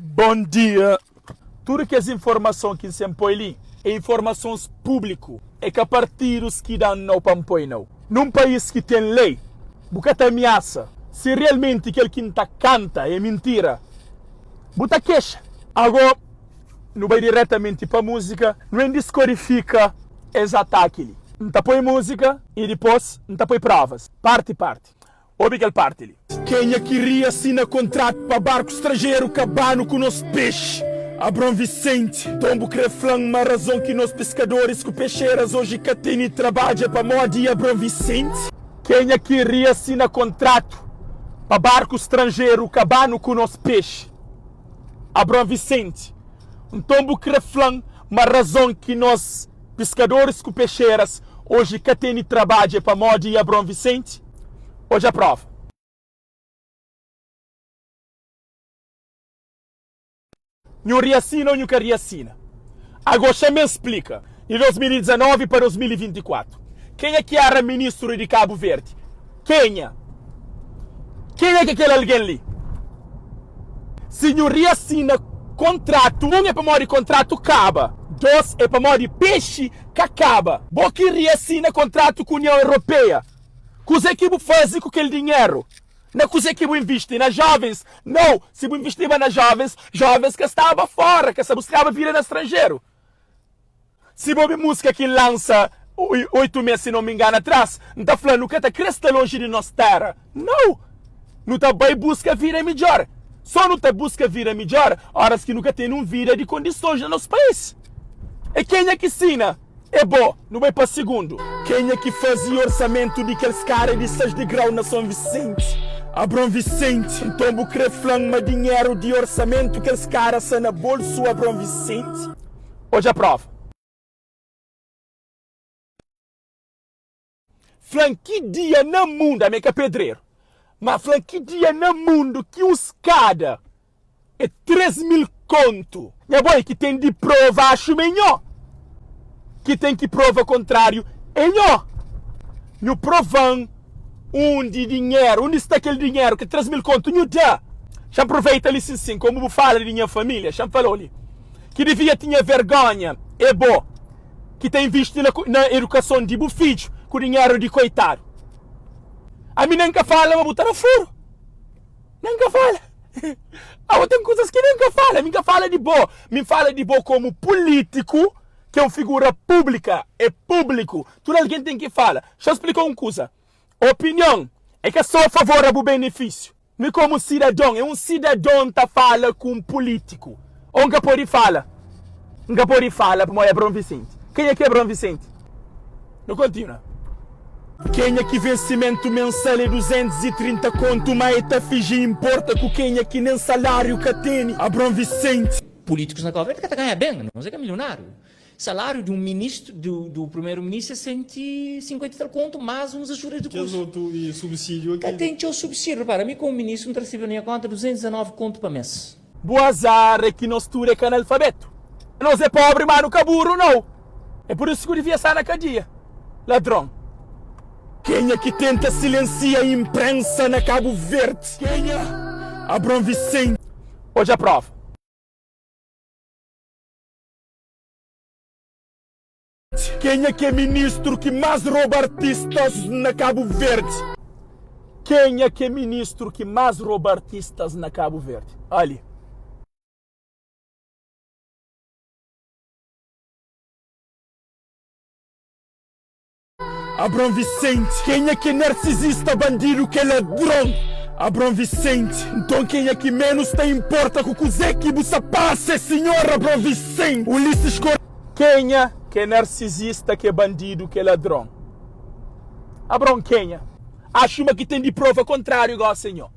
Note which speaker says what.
Speaker 1: Bom dia! Tudo que as informações que se põe ali é informações públicas. É que a partidos que dão não põe não. Num país que tem lei, bocata ameaça. Se realmente aquele que está canta é mentira, bota queixa. Agora, não vai diretamente para a música, não descodifica esse ataque. Não põe música e depois não põe provas. Parte. Ouve aquele parte ali. Quem é que queria assinar contrato para barco estrangeiro cabano com os peixes? Abrão Vicente, tombo creflang, uma razão que nós pescadores com peixeiras hoje catene trabalha para moda e Abrão Vicente? Quem é que queria assinar contrato para barco estrangeiro cabano com os peixes? Abrão Vicente, um tombo creflang, uma razão que nós pescadores com peixeiras hoje catene trabalha para moda e Abrão Vicente? Hoje a prova. Não reassina ou não quer reassina. Agora já me explica. De 2019 para 2024. Quem é que era ministro de Cabo Verde? Quem é? Quem é que aquele alguém ali? Se não reassina contrato, um é para morrer contrato acaba. Dois é para morrer peixe que acaba. Bom que reassina contrato com a União Europeia. Coisa que faz com aquele dinheiro? Não é coisa que investe nas jovens. Não, se investir nas jovens que estavam fora, que se buscava vir no estrangeiro. Se você música que lança 8 meses, se não me engano, atrás, não está falando que está cresta longe de nossa terra. Não, não está bem busca vir melhor. Só não está busca vir melhor, horas que nunca tem vida de condições no nosso país. E quem é que ensina? É bom, não vai para segundo. Quem é que fazia orçamento de aqueles caras de 6 de grau na São Vicente? Abrão Vicente, então vou querer flangar dinheiro de orçamento que aqueles caras são na bolso Abrão Vicente? Hoje a prova. Que dia no mundo, é que pedreiro, mas que dia no mundo que os cada é 3.000 conto. Minha boy, que tem de prova, acho melhor. Que tem que prova contrário, é não. No provam de dinheiro, onde está aquele dinheiro que 3.000 conto, não dá. Já aproveita ali sim, como eu falo de minha família, já falou ali. Que devia ter vergonha, é bom. Que tem visto na educação de meu filho, com dinheiro de coitado. A mim nunca fala, mas botar no furo. Nunca fala. Tem coisas que nunca fala, nunca fala de boa. Me fala de boa como político, que é uma figura pública, é público. Tudo alguém tem que falar. Deixa eu explicar uma coisa. Opinião é que é só a favor do benefício. Não é como cidadão. É um cidadão que fala com um político. Onde pode falar? Nunca pode falar para o Abrão Vicente. Quem é que é Abrão Vicente? Não continua. Quem é que vencimento mensal é 230 conto, mas está fingir importa com quem é que nem salário que tem? Abrão Vicente.
Speaker 2: Políticos na Cabo Verde que ganha bem, não sei que é milionário. Salário de um ministro, do primeiro-ministro é 150 tal conto, mais uns ajudas de custo.
Speaker 3: E subsídio aqui?
Speaker 2: Tem o subsídio, para mim como ministro não recebo nem a conta 219 conto para mês.
Speaker 1: Boa azar é que nós tudo é analfabeto. Nós é pobre, mas não caburo não. É por isso que eu devia estar na cadeia. Ladrão. Quem é que tenta silenciar a imprensa na Cabo Verde? Quem é? Abrão Vicente. Hoje a prova. Quem é que é ministro que mais rouba artistas na Cabo Verde? Quem é que é ministro que mais rouba artistas na Cabo Verde? Ali. Abrão Vicente. Quem é que é narcisista bandido que é ladrão? Abrão Vicente. Então quem é que menos te importa com o que você passa, senhor Abrão Vicente? Ulisses Correia. Quem é que é narcisista, que é bandido, que é ladrão? Abrão quem é? Acho que tem de prova contrário igual ao senhor.